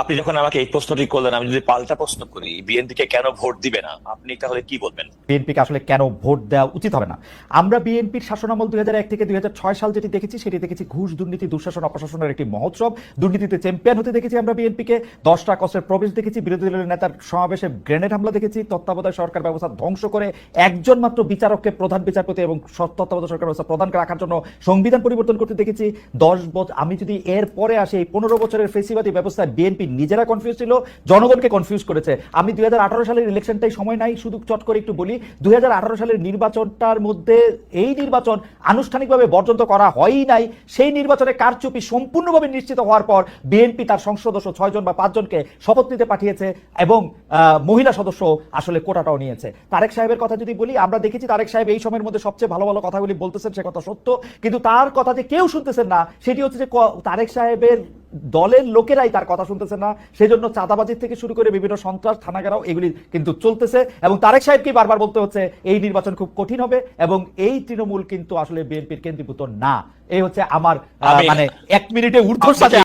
আপনি যখন আমাকে এই প্রশ্নটি করলেন, আমি যদি পাল্টা প্রশ্ন করি, বিএনপি কে কেন ভোট দিবে না, আপনি তাহলে কি বলবেন? বিএনপিকে আসলে কেন ভোট দেওয়া উচিত হবে না? আমরা বিএনপির শাসনামল 2001 থেকে 2006 সাল যেটি দেখেছি, সেটি দেখেছি ঘুষ, দুর্নীতি, দুঃশাসন, অপশাসনের একটি মহোৎসব। দুর্নীতিতে চ্যাম্পিয়ন হতে দেখেছি আমরা বিএনপিকে। 10টা কষ্টের প্রবেশ দেখেছি, বিরোধী দলের নেতার সমাবেশে গ্রেনেড হামলা দেখেছি, তত্ত্বাবধায়ক সরকার ব্যবস্থা ধ্বংস করে একজন মাত্র বিচারককে প্রধান বিচারপতি এবং তত্ত্বাবধায়ক সরকার ব্যবস্থা প্রধান রাখার জন্য সংবিধান পরিবর্তন করতে দেখেছি। 10 বছর, আমি যদি এর পরে আসি, এই 15 বছরের ফেসিবাদী ব্যবস্থায় বিএনপি নিজেরা কনফিউজ ছিল, জনগণকে কনফিউজ করেছে। আমি 2018 সালের ইলেকশনটাই সময় নাই, শুধু চট করে একটু বলি। 2018 সালের নির্বাচনটার মধ্যে এই নির্বাচন আনুষ্ঠানিকভাবে বর্জন তো করা হয়ই নাই। সেই নির্বাচনে কারচুপি সম্পূর্ণভাবে নিশ্চিত হওয়ার পর বিএনপি তার সংসদ সদস্য 6 জন বা 5 জনকে শপথ নিতে পাঠিয়েছে এবং মহিলা সদস্য আসলে কোটাটাও নিয়েছে। তারেক সাহেবের কথা যদি বলি, আমরা দেখেছি তারেক সাহেব এই সময়ের মধ্যে সবচেয়ে ভালো ভালো কথাগুলি বলতেছেন, সে কথা সত্য, কিন্তু তার কথা যে কেউ শুনতেছেন না, সেটি হচ্ছে যে তারেক সাহেবের দলের লোকেরাই তার কথা শুনতেছে না। সেজন্য চাঁদাবাজির থেকে শুরু করে বিভিন্ন সন্ত্রাস, থানাঘেরাও এগুলি কিন্তু চলতেছে এবং তারেক সাহেবকে বারবার বলতে হচ্ছে এই নির্বাচন খুব কঠিন হবে এবং এই তৃণমূল কিন্তু আসলে বিএনপির কেন্দ্রীভূত না। এই হচ্ছে আমার মানে 1 মিনিটে ঊর্ধ্বশ্বাসে